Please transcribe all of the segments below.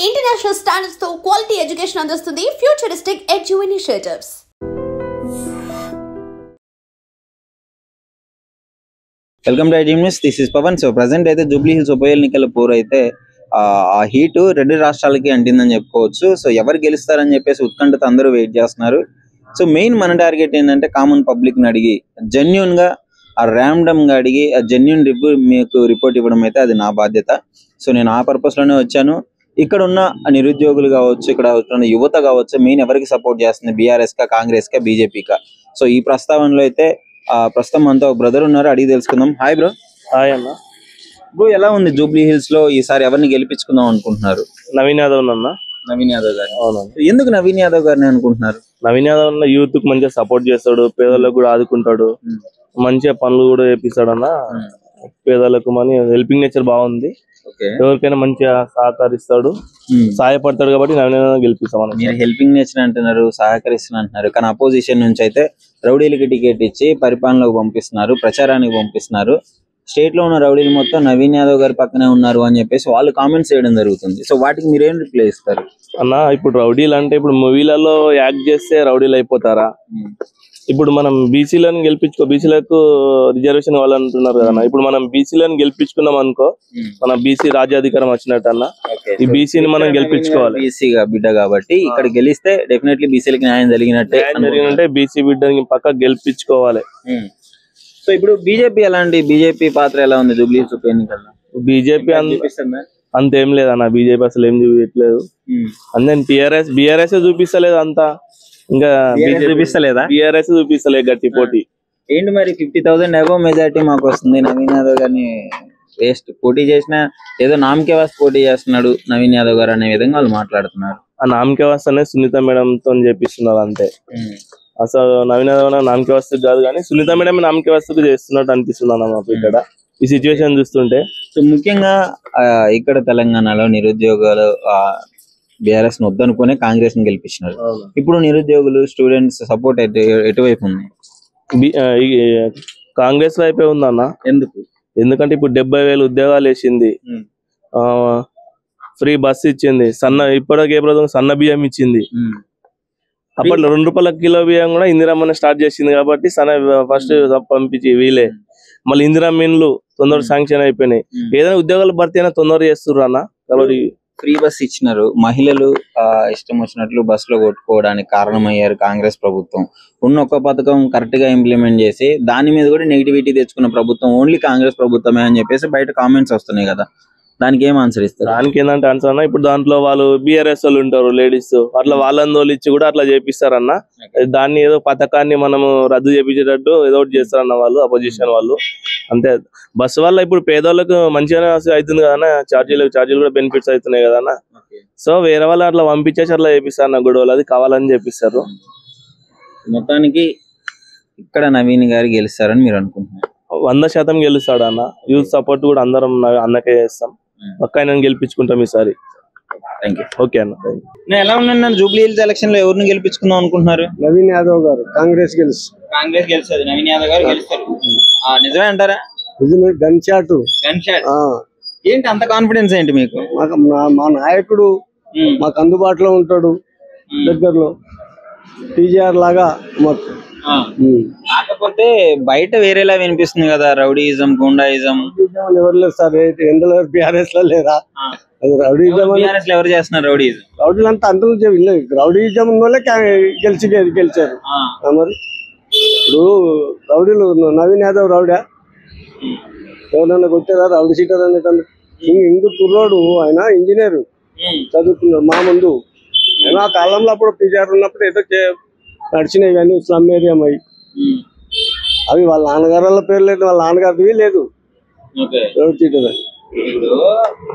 International standards తో quality education అందిస్తుంది futuristic edu initiatives. Welcome to I news. This is Pavan. So present అయితే జూబ్లీ హిల్స్ ఉప ఎన్నికల పోరు అయితే ఆ హీట్ రెండు రాష్ట్రాలకి అంటిందని చెప్పుకోవచ్చు. సో ఎవరు గెలుస్తారని చెప్పేసి ఉత్కంఠతో అందరూ వెయిట్ చేస్తున్నారు. సో మెయిన్ మన టార్గెట్ ఏంటంటే కామన్ పబ్లిక్ ని అడిగి జెన్యున్ గా ర్యాండమ్ గా అడిగి జెన్యున్ మీకు రిపోర్ట్ ఇవ్వడం అయితే అది నా బాధ్యత. సో నేను ఆ పర్పస్ లోనే వచ్చాను. ఇక్కడ ఉన్న నిరుద్యోగులు కావచ్చు, ఇక్కడ ఉన్న యువత కావచ్చు, మెయిన్ ఎవరికి సపోర్ట్ చేస్తుంది, బీఆర్ఎస్ కా, కాంగ్రెస్ కా, బీజేపీ కా. సో ఈ ప్రస్తావనలో అయితే ప్రస్తుతం అంతా ఒక బ్రదర్ ఉన్నారు, అడిగి తెలుసుకుందాం. Hi bro. హాయ్ అన్న. బ్రో ఎలా ఉంది జూబ్లీ హిల్స్ లో ఈసారి ఎవరిని గెలిపించుకుందాం అనుకుంటున్నారు? నవీన్ యాదవ్ అన్న. నవీన్ యాదవ్ గారు. అవునన్నా. ఎందుకు నవీన్ యాదవ్ గారిని అనుకుంటున్నారు? నవీన్ యాదవ్ అన్న యూత్ కు మంచిగా సపోర్ట్ చేస్తాడు, పేదలకు కూడా ఆదుకుంటాడు, మంచిగా పనులు కూడా చేపిస్తాడు అన్న. పేదలకు మనీ హెల్పింగ్ నేచర్ బాగుంది, ఎవరికైనా మంచిగా సహకరిస్తాడు, సహాయపడతాడు కాబట్టి నవీన్ యాదవ్ గెలిపిస్తాం. మీరు హెల్పింగ్ నేచర్ అంటున్నారు, సహకరిస్తున్నా అంటున్నారు, కానీ అపోజిషన్ నుంచి అయితే రౌడీలకి టికెట్ ఇచ్చి పరిపాలనలోకి పంపిస్తున్నారు, ప్రచారానికి పంపిస్తున్నారు. స్టేట్ లో ఉన్న రౌడీలు మొత్తం నవీన్ యాదవ్ గారి పక్కనే ఉన్నారు అని చెప్పేసి వాళ్ళు కామెంట్స్ చేయడం జరుగుతుంది. సో వాటికి మీరేం రిప్లై ఇస్తారు అన్న? ఇప్పుడు రౌడీలు అంటే ఇప్పుడు మూవీలలో యాక్ట్ చేస్తే రౌడీలు అయిపోతారా? ఇప్పుడు మనం బీసీలను బీసీలకు రిజర్వేషన్ కావాలంటున్నారు కదా. ఇప్పుడు మనం బీసీలను గెలిపించుకున్నాం అనుకో, మన బీసీ రాజ్యాధికారం వచ్చినట్టు అన్న. ఈ బీసీని మనం గెలిపించుకోవాలి. బీసీగా బిడ్డ కాబట్టి ఇక్కడ గెలిస్తే డెఫినెట్లీ బీసీలకి న్యాయం జరిగినట్టే. బీసీ బిడ్డని పక్క గెలిపించుకోవాలి. సో ఇప్పుడు బీజేపీ ఎలాంటి, బీజేపీ పాత్ర ఎలా ఉంది జూబ్లీ హిల్స్ ఉప ఎన్నికల్లో? బీజేపీ అంతేం లేదన్న, బీజేపీ అసలు ఏం చూపించలేదు. అందరి బీఆర్ఎస్ చూపిస్తలేదు అంతా, ఇంకా చూపిస్తలేదా? బీఆర్ఎస్ చూపిస్తలేదు గట్టి పోటీ. ఏంటి మరి 50,000 అబోవ్ మెజార్టీ మాకు వస్తుంది, నవీన్ యాదవ్ గారిని వేస్ట్ పోటీ చేసిన, ఏదో నామకే వాస్తు పోటీ చేస్తున్నాడు నవీన్ యాదవ్ గారు అనే విధంగా వాళ్ళు మాట్లాడుతున్నారు. ఆ నామకే వాస్తు అనే సునీత మేడం తో చేపిస్తున్నారు అంతే. అసలు నవీన్ యాదవ్ నామకే వాస్తు కాదు, కానీ సునీత మేడం నామకే వాస్తుకు చేస్తున్నట్టు అనిపిస్తుంది అన్న మాకు ఇక్కడ ఈ సిచ్యువేషన్ చూస్తుంటే. సో ముఖ్యంగా ఇక్కడ తెలంగాణలో నిరుద్యోగాలు బీఆర్ఎస్ ను వద్దనుకునే కాంగ్రెస్ ని గెలిపించినారు. ఇప్పుడు నిరుద్యోగులు, స్టూడెంట్స్ సపోర్ట్ ఎటువైపు ఉంది? కాంగ్రెస్ వైపే ఉందన్న. ఎందుకంటే ఇప్పుడు 70,000 ఉద్యోగాలు వేసింది, ఫ్రీ బస్ ఇచ్చింది, ఇప్పటికే సన్న బియ్యం ఇచ్చింది. అప్పట్లో 2 రూపాయల కిలో బియ్యం కూడా ఇందిరమ్మని స్టార్ట్ చేసింది కాబట్టి ఫస్ట్ పంపించి వీలే. మళ్ళీ ఇందిరమ్మ ఇండ్లు తొందరగా శాంక్షన్ అయిపోయినాయి. ఏదైనా ఉద్యోగాలు భర్తీ అయినా తొందరగా చేస్తుర్రు అన్న. కాబట్టి ఫ్రీ బస్ ఇచ్చినారు, మహిళలు ఇష్టం వచ్చినట్లు బస్ లో కొట్టుకోవడానికి కారణమయ్యారు కాంగ్రెస్ ప్రభుత్వం. ఉన్న ఒక్క పథకం కరెక్ట్ గా ఇంప్లిమెంట్ చేసి దాని మీద కూడా నెగిటివిటీ తెచ్చుకున్న ప్రభుత్వం ఓన్లీ కాంగ్రెస్ ప్రభుత్వమే అని చెప్పేసి బయట కామెంట్స్ వస్తున్నాయి కదా, దానికి ఏం ఆన్సర్ ఇస్తారు? దానికి ఏంటంటే ఆన్సర్ అన్న, ఇప్పుడు దాంట్లో వాళ్ళు బీఆర్ఎస్ వాళ్ళు ఉంటారు లేడీస్, అట్లా వాళ్ళని తోలిచ్చి కూడా అట్లా చేపిస్తారన్న. దాన్ని ఏదో పథకాన్ని మనము రద్దు చేపించేటట్టు ఏదో ఒకటి చేస్తారన్న వాళ్ళు, అపోజిషన్ వాళ్ళు అంతే. బస్సు వల్ల ఇప్పుడు పేదోళ్ళకు మంచిగానే అవుతుంది కదా, ఛార్జీలు కూడా బెనిఫిట్స్ అవుతున్నాయి కదా. సో వేరే వాళ్ళు అట్లా పంపించేసి అట్లా చేపిస్తారు అన్న గొడవలు, అది కావాలని చేపిస్తారు. మొత్తానికి ఇక్కడ నవీన్ గారు గెలుస్తారని మీరు అనుకుంటున్నారు? 100% గెలుస్తాడు అన్న. యూత్ సపోర్ట్ కూడా అందరం అన్నకే చేస్తాం, పక్క ఆయన గెలిపించుకుంటాం ఈసారి. ఓకే అన్న. ఎలా ఉన్నాను జూబ్లీ హిల్స్ ఎలక్షన్ లో ఎవరిని గెలిపించుకుందాం అనుకుంటున్నారు? నవీన్ యాదవ్ గారు. కాంగ్రెస్ గెలుస్తుంది, నవీన్ యాదవ్ గారు గెలుస్తారు. నిజమే అంటారా? Gun shot. ఏంటి అంత కాన్ఫిడెన్స్ ఏంటి మీకు? మా నాయకుడు మాకు అందుబాటులో ఉంటాడు, దగ్గరలో టీజీఆర్ లాగా మాకు. కాకపోతే బయట వేరేలా వినిపిస్తుంది కదా, రౌడీయిజం, గుండాయిజం. ఎవరు లేరు సార్, ఎందులో బీఆర్ఎస్ లో లేరా? రౌడీయిజం ఎవరు చేస్తున్నారు? రౌడీలు అంతా అందరూ రౌడీయిజం వల్లే గెలిచారు. మరి ఇప్పుడు రౌడీలు, నవీన్ యాదవ్ రౌడా? ఎవరన్నా కొట్టారా రౌడీ సీటర్ అనేటందుకు? ఇందు కుర్రోడు, ఆయన ఇంజనీర్ చదువుకున్నాడు మా ముందు. ఆ కాలంలో అప్పుడు టీజీఆర్ ఉన్నప్పుడు ఏదో నడిచినాయి, కానీ స్లమ్ ఏరియా అవి వాళ్ళ నాన్నగారుల పేరు లేదు, వాళ్ళ నాన్నగారిది లేదు.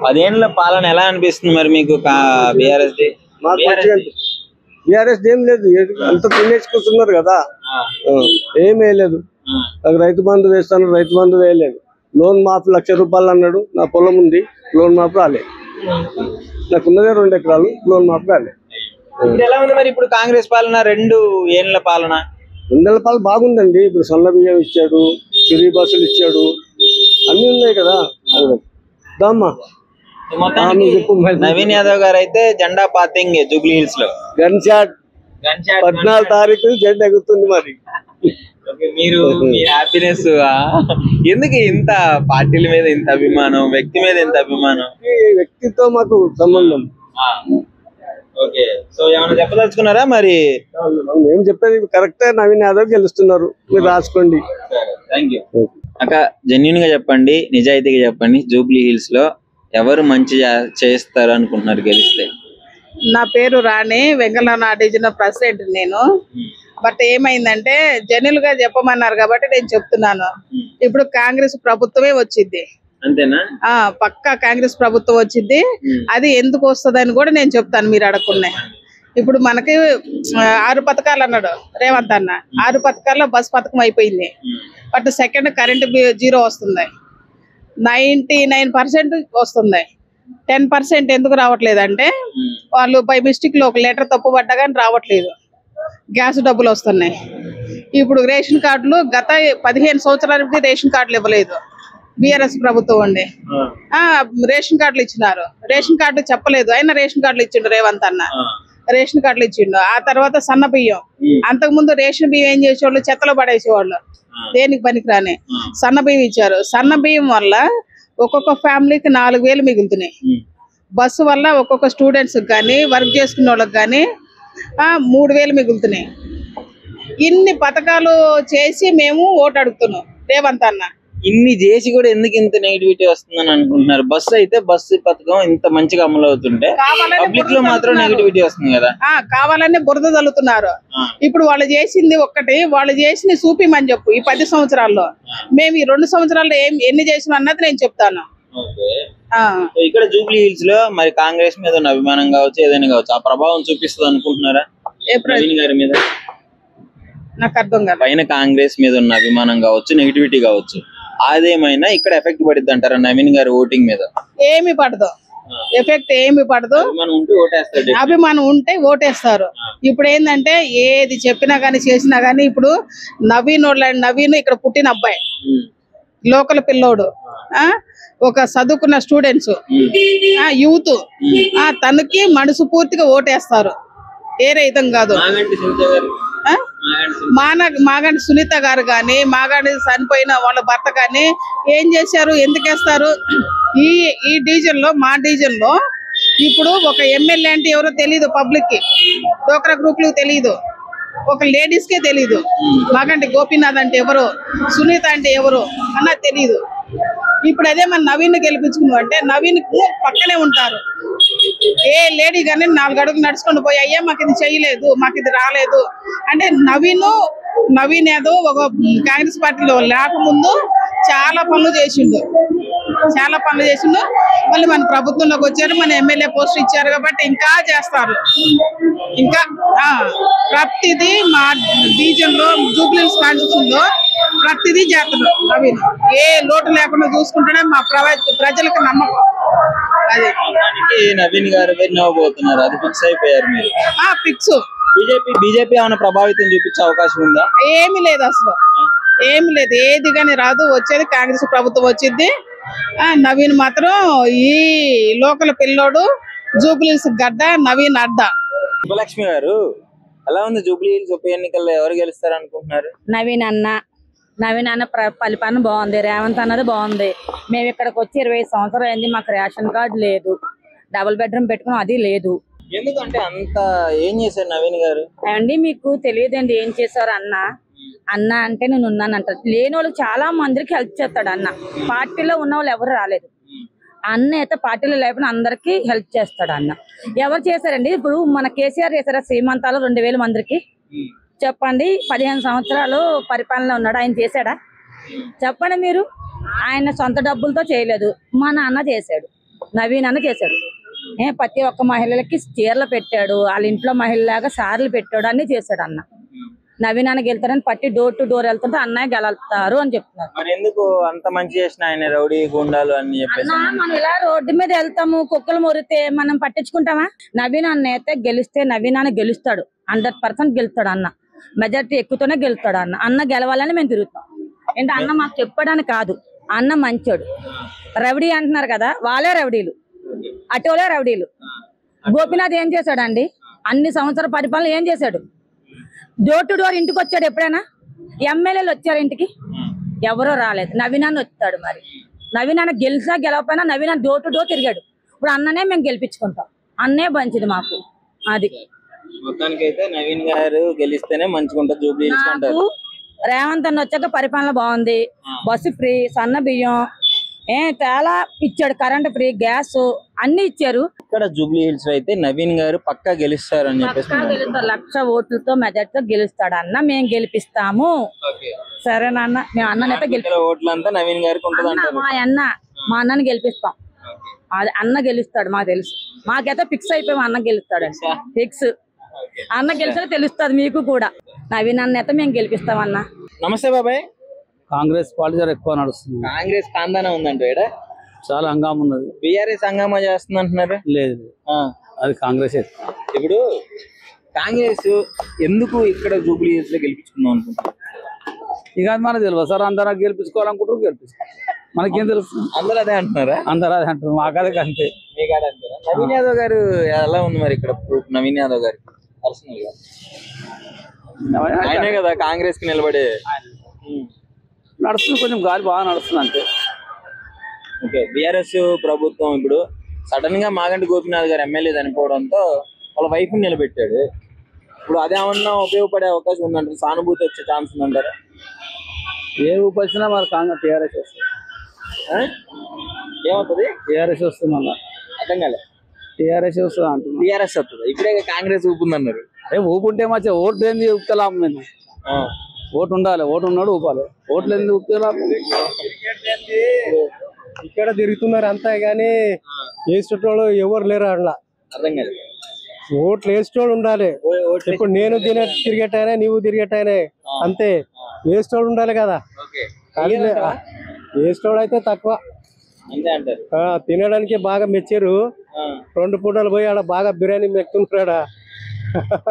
10 ఏళ్ల పాలన ఎలా అనిపిస్తుంది మరి మీకు? బీఆర్ఎస్ ఏం లేదు, అంత తినేసుకుంటున్నారు కదా, ఏమీ లేదు. నాకు రైతు బంధు వేస్తాను, రైతు బంధు వేయలేదు. లోన్ మాఫీ 1,00,000 రూపాయలు అన్నాడు, నా పొలం ఉంది, లోన్ మాఫీ రాలేదు. నాకున్నదే 2 ఎకరాలు, లోన్ మాఫీ రాలేదు. ఎలా ఉంది మరి ఇప్పుడు కాంగ్రెస్ పాలన? 2 ఏళ్ల పాలన. 2 ఏళ్ల పాలన బాగుందండి. ఇప్పుడు సన్న బియ్యం ఇచ్చాడు, ఫ్రీ బస్సులు ఇచ్చాడు, అన్ని ఉన్నాయి కదా. దామ్మా మొత్తానికి నవీన్ యాదవ్ గారు అయితే జెండా పాతింగ్ జూబ్లీ హిల్స్ లో గన్ షాట్ 14 తారీఖు జెండా ఎగురుతుంది మరి. మీరు మీ హ్యాపీనెస్ ఎందుకు ఇంత పార్టీల మీద ఇంత అభిమానం, వ్యక్తి మీద ఇంత అభిమానం? ఈ వ్యక్తితో మాకు సంబంధం. ఓకే, సో ఏమైనా చెప్పదలుచుకున్నారా మరి? మేము చెప్పేది కరెక్టే, నవీన్ యాదవ్ గెలుస్తున్నారు, మీరు రాసుకోండి. థ్యాంక్ యూ అక్క. జెన్యున్ గా చెప్పండి, నిజాయితీగా చెప్పండి, జూబ్లీ హిల్స్ లో ఎవరు మంచి చేస్తారు అనుకుంటున్నారు గెలిస్తే? నా పేరు రాణి, వెంగళరావు డివిజన్ ప్రెసిడెంట్ నేను. బట్ ఏమైందంటే జెన్యున్ గా చెప్పమన్నారు కాబట్టి నేను చెప్తున్నాను. ఇప్పుడు కాంగ్రెస్ ప్రభుత్వమే వచ్చింది, అంతేనా? పక్కా కాంగ్రెస్ ప్రభుత్వం వచ్చింది. అది ఎందుకు వస్తుందని కూడా నేను చెప్తాను, మీరు అడగకున్నాయి. ఇప్పుడు మనకి 6 పథకాలు అన్నాడు రేవంత్ అన్న. 6 పథకాల్లో బస్ పథకం అయిపోయింది. బట్ సెకండ్ కరెంట్ జీరో వస్తుంది, 99% వస్తుంది. 10% ఎందుకు రావట్లేదు అంటే వాళ్ళు బై మిస్టేక్ లో 1 లీటర్ తప్పు పడ్డా కానీ రావట్లేదు. గ్యాస్ డబ్బులు వస్తున్నాయి. ఇప్పుడు రేషన్ కార్డులు గత 15 సంవత్సరాల నుండి రేషన్ కార్డులు ఇవ్వలేదు బిఆర్ఎస్ ప్రభుత్వం అండి. రేషన్ కార్డులు ఇచ్చినారు, రేషన్ కార్డులు చెప్పలేదు, అయినా రేషన్ కార్డులు ఇచ్చిండు రేవంత్ అన్న. రేషన్ కార్డులు ఇచ్చిండు. ఆ తర్వాత సన్న బియ్యం, అంతకు ముందు రేషన్ బియ్యం ఏం చేసేవాళ్ళు, చెత్తలో పడేసేవాళ్ళు, దేనికి పనికిరాని. సన్న బియ్యం ఇచ్చారు. సన్న బియ్యం వల్ల ఒక్కొక్క ఫ్యామిలీకి 4000 మిగులుతున్నాయి. బస్సు వల్ల ఒక్కొక్క స్టూడెంట్స్ కానీ వర్క్ చేసుకునే వాళ్ళకి కానీ 3000 మిగులుతున్నాయి. ఇన్ని పథకాలు చేసి మేము ఓటు అడుగుతున్నాం రేవంత్ అన్న. ఇన్ని చేసి కూడా ఎందుకు ఇంత నెగిటివిటీ వస్తుందని అనుకుంటున్నారు? బస్సు అయితే బస్సు పథకం ఇంత మంచిగా అమలు అవుతుంటే పబ్లిక్ లో మాత్రం నెగిటివిటీ వస్తుంది కదా. కావాలని బురద చల్లుతున్నారు. ఇప్పుడు వాళ్ళు చేసింది ఒక్కటి, వాళ్ళు చేసింది చూపిమని చెప్పు. ఈ 10 సంవత్సరాల్లో మేము ఈ 2 సంవత్సరాల్లో ఎన్ని చేసినా అన్నది నేను చెప్తాను. ఇక్కడ జూబ్లీ హిల్స్ లో మరి కాంగ్రెస్ మీద ఉన్న అభిమానం కావచ్చు, ఏదైనా కావచ్చు, ఆ ప్రభావం చూపిస్తుంది అనుకుంటున్నారా నవీన్ గారి మీద? నాకు అర్థం కాదు. పైన కాంగ్రెస్ మీద ఉన్న అభిమానం కావచ్చు, నెగిటివిటీ కావచ్చు, అదేమైనా ఇక్కడ ఎఫెక్ట్ పడుద్ది అంటారా నవీన్ గారి ఓటింగ్ మీద? ఏమి పడదు, ఎఫెక్ట్ ఏమి పడదు. అభిమానం ఉంటే ఓటేస్తారు. ఇప్పుడు ఏంటంటే ఏది చెప్పినా గానీ చేసినా గానీ, ఇప్పుడు నవీన్ ఇక్కడ పుట్టిన అబ్బాయి, లోకల్ పిల్లోడు, ఒక చదువుకున్న స్టూడెంట్స్, యూత్, తనకి మనసు పూర్తిగా ఓటేస్తారు. ఏ రైతం కాదు. మాగంటి సునీత గారు కానీ, మాగంటి చనిపోయిన వాళ్ళ భర్త కానీ ఏం చేశారు, ఎందుకేస్తారు? ఈ డివిజన్ లో, మా డివిజన్ లో ఇప్పుడు ఒక ఎమ్మెల్యే అంటే ఎవరో తెలియదు పబ్లిక్ కి, డోక్రా గ్రూప్ లకు తెలియదు, ఒక లేడీస్ కే తెలియదు. మాగంటి గోపీనాథ్ అంటే ఎవరు, సునీత అంటే ఎవరు అన్నది తెలియదు. ఇప్పుడు అదే మన నవీన్ గెలిపించుకున్నాం అంటే నవీన్ పక్కనే ఉంటారు. ఏ లేడీ కానీ 4 అడుగులు నడుచుకొని పోయి, అయ్యా మాకు ఇది చేయలేదు, మాకు ఇది రాలేదు అంటే నవీన్ యాదవ్ ఒక కాంగ్రెస్ పార్టీలో లేకముందు చాలా పనులు చేసిండు. మళ్ళీ మన ప్రభుత్వంలోకి వచ్చారు, మన ఎమ్మెల్యే పోస్ట్ ఇచ్చారు కాబట్టి ఇంకా చేస్తారు. ఇంకా ప్రతిదీ మా డివిజన్ లో జూబ్లీ హిల్స్ కాన్స్టిట్యూషన్ లో ప్రతిదీ చేస్తారు నవీన్. ఏ లోటు లేకుండా చూసుకుంటేనే మా ప్రజలకు నమ్మకం. అది నవీన్ గారు పోతున్నారు, అది ఫిక్స్ అయిపోయారు మీరు? ఫిక్స్. బీజేపీ ఏమైనా ప్రభావితం చూపించే అవకాశం ఉందా? ఏమి లేదు, అసలు ఏమి లేదు. ఏది కానీ రాదు, వచ్చేది కాంగ్రెస్ ప్రభుత్వం వచ్చింది. నవీన్ మాత్రం ఈ లోకల్ పిల్లోడు, జూబ్లీ హిల్స్ గడ్డ, నవీన్ అడ్డ. ఉపలక్ష్మి గారు, ఎలా ఉంది జూబ్లీ హిల్స్ ఉప ఎన్నికల్లో ఎవరు గెలుస్తారు అనుకుంటున్నారు? నవీన్ అన్న పరిపాలన బాగుంది, రేవంత్ అన్నది బాగుంది. మేము ఇక్కడికి వచ్చి 20 సంవత్సరాలు అయింది, మాకు రేషన్ కార్డు లేదు, డబుల్ బెడ్రూమ్ పెట్టుకుని అది లేదు. ఎందుకంటే అంత ఏం చేశారు నవీన్ గారు? అండి మీకు తెలియదండి ఏం చేశారు అన్న అంటే నేను ఉన్నానంటారు. లేని వాళ్ళకి చాలా మందికి హెల్ప్ చేస్తాడు అన్న. పార్టీలో ఉన్న వాళ్ళు ఎవరు రాలేదు, అన్న అయితే పార్టీలో లేకపోయినా అందరికి హెల్ప్ చేస్తాడు అన్న. ఎవరు చేశారండి? ఇప్పుడు మన కేసీఆర్ చేశారా శ్రీమంతాలు 2000 మందికి? చెప్పండి. 15 సంవత్సరాలు పరిపాలన ఉన్నాడు, ఆయన చేశాడా? చెప్పండి మీరు. ఆయన సొంత డబ్బులతో చేయలేదు, మా నాన్న చేశాడు, నవీన్ అన్న చేశాడు. ప్రతి ఒక్క మహిళలకి చీరలు పెట్టాడు, వాళ్ళ ఇంట్లో మహిళలాగా సార్లు పెట్టాడు, అన్ని చేశాడు అన్న. నవీన్ అన్న గెలుతారని పట్టి డోర్ టు డోర్ వెళ్తుంటే అన్నయ్య గెలుస్తారు అని చెప్తున్నారు. మరి ఎందుకు అంత మంచి చేసిన ఆయన రౌడీ గుండాలు అని చెప్పేసి? మనం ఇలా రోడ్డు మీద వెళ్తాము, కుక్కలు మొరితే మనం పట్టించుకుంటామా? నవీన్ అన్న అయితే గెలిస్తే నవీన్ అన్న గెలుస్తాడు, 100% గెలుస్తాడు అన్న. మెజార్టీ ఎక్కువతోనే గెలుస్తాడు అన్న. అన్న గెలవాలని మేము తిరుగుతాం. ఏంటి అన్న మాకు చెప్పడానికి కాదు, అన్న మంచోడు. రౌడీ అంటున్నారు కదా, వాళ్ళే రౌడీలు. అటోలే రౌడీలు. గోపీనాథ్ ఏం చేశాడండి? అన్ని సంవత్సరాల పరిపాలన ఏం చేశాడు? డోర్ టు డోర్ ఇంటికి వచ్చాడు ఎప్పుడైనా? ఎమ్మెల్యేలు వచ్చారు ఇంటికి? ఎవరో రాలేదు. నవీనాన్ని వచ్చాడు. మరి నవీనాన్న గెలిచినా గెలవపోయినా నవీనాన్న డోర్ టు డోర్ తిరిగాడు. ఇప్పుడు అన్ననే మేము గెలిపించుకుంటాం. అన్నే మంచిది మాకు. అది మొత్తానికైతే నవీన్ గారు గెలిస్తేనే మంచిగా ఉంటుంది జూబ్లీ హిల్స్ అంటారు. రేవంత్ అన్న వచ్చాక పరిపాలన బాగుంది. బస్సు ఫ్రీ, సన్న బియ్యం చాలా ఇచ్చాడు, కరెంట్ ఫ్రీ, గ్యాస్ అన్ని ఇచ్చారు. ఇక్కడ జూబ్లీ హిల్స్ లో అయితే నవీన్ గారు పక్కా గెలుస్తారు అని చెప్పేసి 1,00,000 ఓట్లతో మెజార్టీతో గెలుస్తాడు అన్న. మేము గెలిపిస్తాము. సరేనా అన్న? మేము అన్ననైతే గెలిపిస్తాం. ఓట్లంతా నవీన్ గారికి ఉంటుంది అంటారు. మా అన్నని గెలిపిస్తాం. అది అన్న గెలుస్తాడు మాకు తెలుసు. మాకైతే ఫిక్స్ అయిపోయి అన్న గెలుస్తాడు. ఫిక్స్. అన్న గెలిస్తే తెలుస్తుంది మీకు కూడా. నవీన్ అన్న అయితే మేము గెలిపిస్తాం అన్న. నమస్తే బాబాయ్. కాంగ్రెస్ పార్టీ ఎక్కువ నడుస్తుంది. కాంగ్రెస్ కాందానా ఉందంట ఇక్కడ. చాలా హంగామా ఉన్నది. బీఆర్ఎస్ హంగామా చేస్తుంది అంటున్నారు. లేదు, అది కాంగ్రెస్. ఇప్పుడు కాంగ్రెస్ ఎందుకు ఇక్కడ జూబ్లీ హిల్స్ లో గెలిపించుకుందాం అనుకుంటున్నారు? ఇక మనకు తెలియదు సార్. అందరూ గెలిపించుకోవాలనుకుంటారు, గెలిపిస్తారు. మనకేం తెలుసు? అందరూ అదే అంటున్నారా? అందరూ అదే అంటారు. మాకదే కంటే. నవీన్ యాదవ్ గారు ఎలా ఉంది మరి ఇక్కడ? నవీన్ యాదవ్ గారు పర్సనల్ గా ఆయనే కదా కాంగ్రెస్ కి నిలబడే. నడుస్తుంది, కొంచెం గాలి బాగా నడుస్తుంది అంతే. ఓకే. బీఆర్ఎస్ ప్రభుత్వం ఇప్పుడు సడన్ గా మాగంటి గోపీనాథ్ గారు ఎమ్మెల్యే చనిపోవడంతో వాళ్ళ వైఫ్ ని నిలబెట్టాడు. ఇప్పుడు అదేమన్నా ఉపయోగపడే అవకాశం ఉందంటారు? సానుభూతి వచ్చే ఛాన్స్ ఉందంటారా? ఏ ఊపొచ్చినా మరి కాంగ్రెస్ టీఆర్ఎస్ వస్తుంది. ఏమవుతుంది? టీఆర్ఎస్ వస్తుంది. మళ్ళీ అర్థం కాలే. టీఆర్ఎస్ వస్తుంది అంటున్నా. టీఆర్ఎస్ వస్తుంది. ఇప్పుడే కాంగ్రెస్ ఊపుందన్నారు. అదే ఊపుంటే మంచిగా. ఓట్లు ఏంది ఊపితే లాభం ఏంది? ఓటు ఉండాలి, ఓటు ఉన్నాడు ఊపాలి. ఓట్లు ఏంది ఊపితే లాభం? ఇక్కడ తిరుగుతున్నారు అంతా, కానీ వేసేటోళ్ళు ఎవరు లేరు అట్లా. అర్థం కాదు. ఓట్లు వేసేటోళ్ళు ఉండాలి. ఇప్పుడు నేను తిరిగేటాయనే, నీవు తిరిగేటాయనే, అంతే. వేసేటోళ్ళు ఉండాలి కదా. వేసేటోళ్ళు అయితే తక్కువ. తినడానికి బాగా మెచ్చారు. 2 పూటలు పోయి ఆడ బాగా బిర్యానీ మెక్కుంటాడా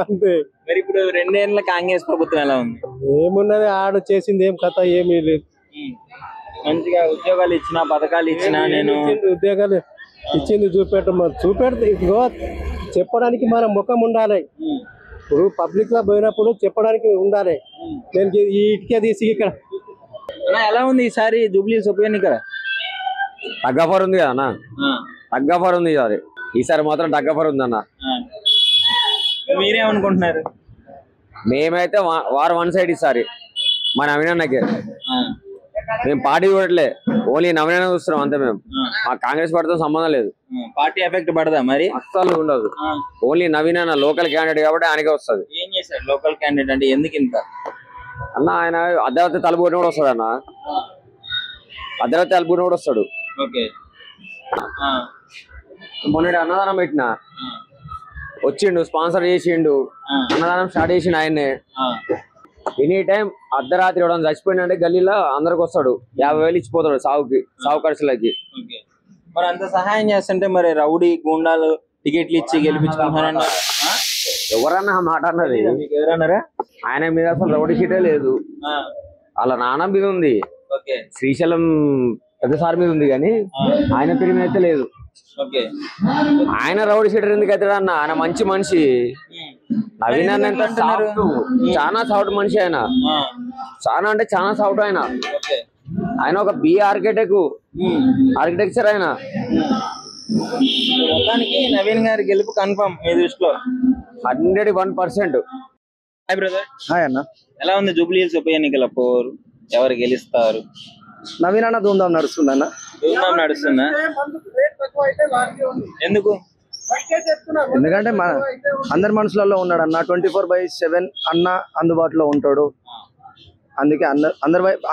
అంతే. మరి ఇప్పుడు 2 ఏళ్ళ కాంగ్రెస్ ప్రభుత్వం ఎలా ఉంది? ఏమున్నది? ఆడ చేసింది ఏం కథ ఏమీ లేదు. మంచిగా ఉద్యోగాలు ఇచ్చినా, పథకాలు ఇచ్చినా, నేను ఉద్యోగాలు ఇచ్చింది చూపెడితే ఇదిగో చెప్పడానికి మన ముఖం ఉండాలి. ఇప్పుడు పబ్లిక్ లో పోయినప్పుడు చెప్పడానికి ఉండాలి. నేను ఈ ఇటుకే తీసి ఇక్కడ ఎలా ఉంది ఈసారి జూబ్లీ హిల్స్ ఉప ఎన్నిక? తగ్గఫర్ ఉంది కదా అన్న, తగ్గఫర్ ఉంది. అది ఈసారి మాత్రం తగ్గఫర్ ఉంది అన్న. మీరేమనుకుంటున్నారు? మేమైతే వారు 1 సైడ్ ఈసారి మా నవీనన్నకే. మేము పార్టీ చూడట్లే, ఓన్లీ నవీనన్న చూస్తున్నాం అంతే. మేము మా కాంగ్రెస్ పార్టీతో సంబంధం లేదు. పార్టీ ఎఫెక్ట్ పడదా మరి? అస్సలు ఉండదు. ఓన్లీ నవీనన్న లోకల్ క్యాండిడేట్ కాబట్టి ఆయనకే వస్తుంది. ఏం చేశారు లోకల్ క్యాండిడేట్ అంటే? ఎందుకు ఇంత అన్న? ఆయన అర్ధరాత్రి తలుపుని కూడా వస్తాడు అన్న. అర్ధరాత్రి తలుపుని కూడా వస్తాడు. మొన్నటి అన్నదానం పెట్టిన వచ్చిండు, స్పాన్సర్ చేసిండు, అన్నదానం స్టార్ట్ చేసిండు ఆయన్నే. ఎనీ టైం అర్ధరాత్రి ఇవ్వడం చచ్చిపోయిందంటే గల్లీలో అందరికి వస్తాడు. 50,000 ఇచ్చిపోతాడు సాగు ఖర్చులకి. మరి అంత సహాయం చేస్తుంటే మరి రౌడీ గుండాలు టికెట్లు ఇచ్చి గెలిపించుకుంటున్నారన్నారు. ఎవరన్నా ఆ మాట అన్నది? ఎవరన్నారా? ఆయన మీద అసలు రౌడీ షీటే లేదు. వాళ్ళ నాన్న మీద ఉంది, శ్రీశైలం పెద్దసారి మీద ఉంది, కానీ ఆయన పేరు మీద అయితే లేదు. ఆయన రౌడీ షీటర్ ఎందుకు అవుతాడు అన్న? ఆయన మంచి మనిషి. నవీన్ అన్న ఎంత సాఫ్ట్, చాలా సాఫ్ట్ మనిషి. ఆయన చాలా అంటే చాలా సాఫ్ట్. ఆయన ఒక బి ఆర్కిటెక్చర్. ఆయన మొత్తానికి నవీన్ గారి గెలుపు కన్ఫర్మ్ మీ దృష్టిలో? 101%. Hi brother. హాయ్ అన్న. ఎలా ఉంది జూబ్లీ హిల్స్ ఉప ఎన్నికల పోరు? ఎవరు గెలుస్తారు? నవీన్ అన్న ధూమ్ధాం నడుస్తుంది అన్న. ధూమ్ధాం నడుస్తుందా? ఎందుకు? ఎందుకంటే అందరి మనసులలో ఉన్నాడు అన్న. 24/7 అన్న అందుబాటులో ఉంటాడు. అందుకే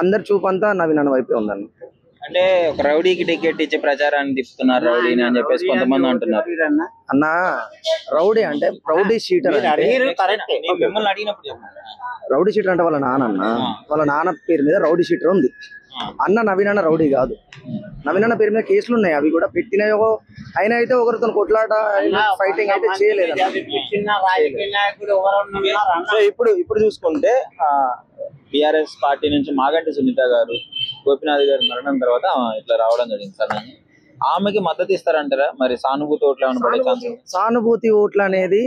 అందరి చూపు అంతా నవీన్ అన్న వైపే ఉందన్న. అంటే ఒక రౌడీకి టికెట్ ఇచ్చి ప్రచారాన్ని తిప్పుతున్నారు రౌడీని అని చెప్పేసి కొంతమంది అంటున్నారు. అన్న రౌడీ అంటే రౌడీ షీటర్. రౌడీ షీటర్ అంటే వాళ్ళ నాన్న పేరు మీద రౌడీ షీటర్ ఉంది. అన్న నవీన్ అన్న రౌడీ కాదు. నవీన్ అన్న పేరు మీద కేసులు ఉన్నాయి. అవి కూడా పెట్టినాయో ఆయన అయితే ఒకరితో కొట్లాట ఫైటింగ్ అయితే చేయలేదు. సో ఇప్పుడు చూసుకుంటే టిఆర్ఎస్ పార్టీ నుంచి మాగంటి సునీత గారు గోపీనాథ్ గారి మరణం తర్వాత ఇట్లా రావడం జరిగింది సార్. ఆమెకి మద్దతు ఇస్తారంటారా మరి? సానుభూతి ఓట్లు ఏమైనా పడే ఛాన్స్? సానుభూతి ఓట్లు అనేది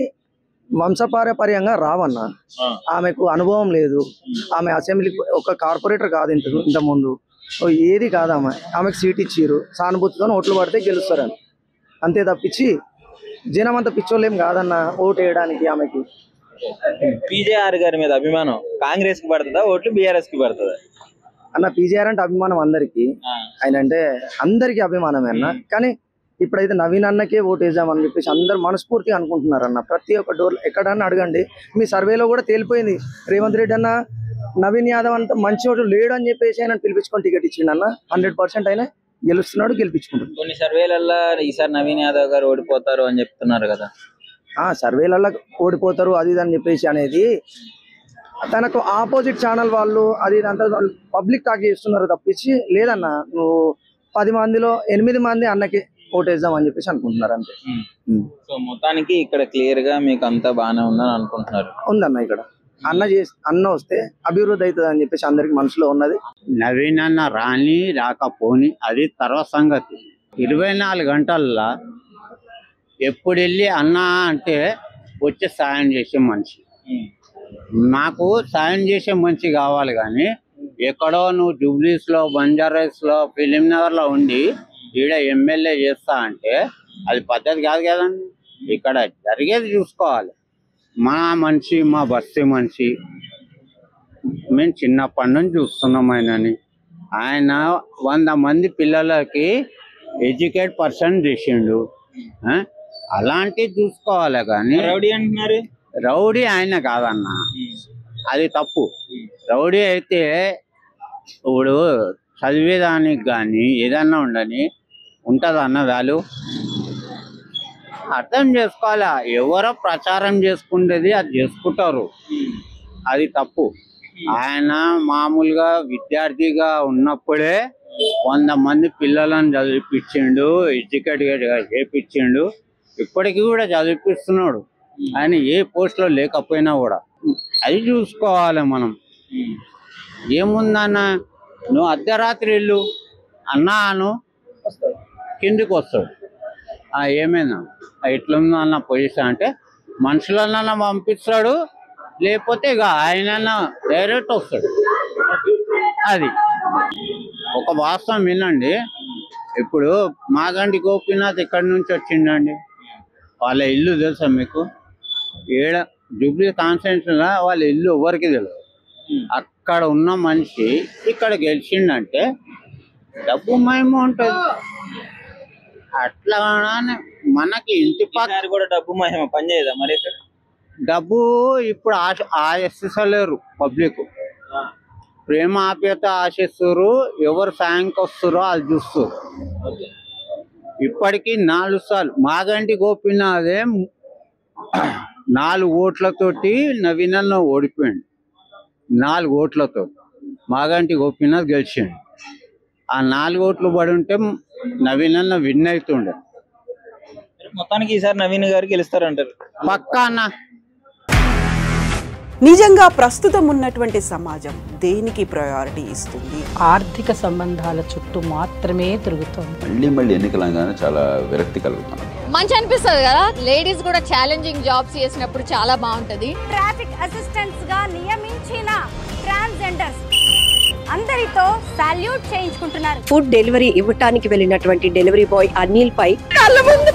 వంశపారపర్యంగా రావన్న. ఆమెకు అనుభవం లేదు, ఆమె అసెంబ్లీ ఒక కార్పొరేటర్ కాదు ఇంత ముందు, ఏది కాదు ఆమెకు సీట్ ఇచ్చిర్రు, సానుభూతితో ఓట్లు పడితే గెలుస్తారని అంతే తప్పించి జనం అంత పిచ్చోళ్ళు ఏం కాదన్న ఓటు వేయడానికి ఆమెకి. పీజేఆర్ గారి మీద అభిమానం కాంగ్రెస్ కి పడుతుందా ఓట్లు, బీఆర్ఎస్ కి పడుతుందా అన్న? పీజేఆర్ అంటే అభిమానం అందరికి, ఆయన అంటే అందరికి అభిమానమే అన్న. కానీ ఇప్పుడైతే నవీన్ అన్నకే ఓటు వేద్దామని చెప్పేసి అందరు మనస్ఫూర్తిగా అనుకుంటున్నారు అన్న. ప్రతి ఒక్క డోర్ ఎక్కడన్నా అడగండి, మీ సర్వేలో కూడా తేలిపోయింది. రేవంత్ రెడ్డి అన్న నవీన్ యాదవ్ అంత మంచి ఓటు లేడు అని చెప్పేసి ఆయన పిలిపించుకొని టికెట్ ఇచ్చిండు అన్న. 100% అయినా గెలుస్తున్నాడు, గెలిపించుకుంటాడు. కొన్ని సర్వేలల్లో ఈసారి నవీన్ యాదవ్ గారు ఓడిపోతారు అని చెప్తున్నారు కదా. సర్వేలలో ఓడిపోతారు అది ఇది అని చెప్పేసి అనేది తనకు ఆపోజిట్ ఛానల్ వాళ్ళు అది అంతా పబ్లిక్ టాక్ చేస్తున్నారు తప్పించి లేదన్న. నువ్వు 10 మందిలో 8 మంది అన్నకి ఓటేద్దాం అని చెప్పేసి అనుకుంటున్నారు అంతే. సో మొత్తానికి ఇక్కడ క్లియర్ గా మీకు అంతా బాగానే ఉందని అనుకుంటున్నారు? ఉందన్న, ఇక్కడ అన్న వస్తే అభివృద్ధి అవుతుంది అని చెప్పేసి అందరికి మనసులో ఉన్నది. నవీన్ అన్న రాని రాకపోని అది తర్వాత సంగతి. 24 గంటల్లో ఎప్పుడు వెళ్ళి అన్న అంటే వచ్చి సాయం చేసే మనిషి. నాకు సాయం చేసే మనిషి కావాలి, కానీ ఎక్కడో నువ్వు జూబ్లీస్ లో, బంజారాస్ లో, ఫిలిం నగర్ లో ఉండి ఈడ ఎమ్మెల్యే చేస్తా అంటే అది పద్ధతి కాదు కదండి. ఇక్కడ జరిగేది చూసుకోవాలి. మా మనిషి, మా బస్తీ మనిషి, మేము చిన్నప్పటి నుంచి చూస్తున్నాం ఆయనని. ఆయన 100 మంది పిల్లలకి ఎడ్యుకేట్ పర్సన్ చేసిండు. అలాంటివి చూసుకోవాలి, కానీ రౌడీ అంటున్నారు. రౌడీ ఆయన కాదన్న, అది తప్పు. రౌడీ అయితే ఇప్పుడు చదివేదానికి కానీ ఏదన్నా ఉండని ఉంటుందన్న వాల్యూ అర్థం చేసుకోవాలా. ఎవరో ప్రచారం చేసుకుంటేది అది చేసుకుంటారు, అది తప్పు. ఆయన మామూలుగా విద్యార్థిగా ఉన్నప్పుడే 100 మంది పిల్లలను చదివిపించిండు, ఎడ్యుకేట్గా చేపించిండు. ఇప్పటికీ కూడా చదివిపిస్తున్నాడు. ఆయన ఏ పోస్ట్లో లేకపోయినా కూడా అది చూసుకోవాలి మనం. ఏముందన్న, నువ్వు అర్ధరాత్రి ఇల్లు అన్నాను కిందికి వస్తాడు. ఏమైనా ఎట్లుందో అన్న పొజిషన్ అంటే మనుషులన్నా పంపిస్తాడు, లేకపోతే ఇక ఆయన డైరెక్ట్ వస్తాడు. అది ఒక వాస్తవం వినండి. ఇప్పుడు మాగంటి గోపీనాథ్ ఎక్కడి నుంచి వచ్చిండండి? వాళ్ళ ఇల్లు తెలుసా మీకు? జూబ్లీ కాన్స్టిట్యూన్సీలో వాళ్ళ ఇల్లు ఎవరికి తెలియదు. అక్కడ ఉన్న మనిషి ఇక్కడ గెలిచిండంటే డబ్బు మహిమ ఉంటుంది. అట్లా మనకి ఇంటి పక్కన కూడా డబ్బు మహిమ పనిచేయదా మరి? ఇక్కడ డబ్బు ఇప్పుడు ఆశిస్తలేరు పబ్లిక్. ప్రేమ ఆప్యాయత ఆశిస్తారు, ఎవరు సాయంకి వస్తారో అది చూస్తారు. ఇప్పటికీ 4 సార్లు మాగంటి గోపీనాథే 4 ఓట్లతోటి నవీనన్న ఓడిపోయాడు. 4 ఓట్లతో మాగంటి గోపీనాథ్ గెలిచాడు. ఆ 4 ఓట్లు పడి ఉంటే నవీనన్న విన్ అవుతుండే. మొత్తానికి ఈసారి నవీన్ గారు గెలుస్తారంటారు పక్కా అన్న. నిజంగా ప్రస్తుతం ఉన్నటువంటి సమాజం దేనికి ప్రయారిటీ ఇస్తుంది? ఆర్థిక సంబంధాల చుట్టూ మాత్రమే తిరుగుతుంది. మళ్ళీ ఎన్నికలంగానే చాలా విరక్తి కలుగుతాం. మంచి అనిపిస్తుంది కదా, లేడీస్ కూడా ఛాలెంజింగ్ జాబ్స్ చేసినప్పుడు చాలా బాగుంటది. ట్రాఫిక్ అసిస్టెంట్స్ గా నియమించిన ట్రాన్స్జెండర్స్ అందరితో సాల్యూట్ చేయించుకుంటున్నారు. ఫుడ్ డెలివరీ ఇవ్వటానికి వెళ్ళినటువంటి డెలివరీ బాయ్ అనిల్ పై కళ్ళ ముందు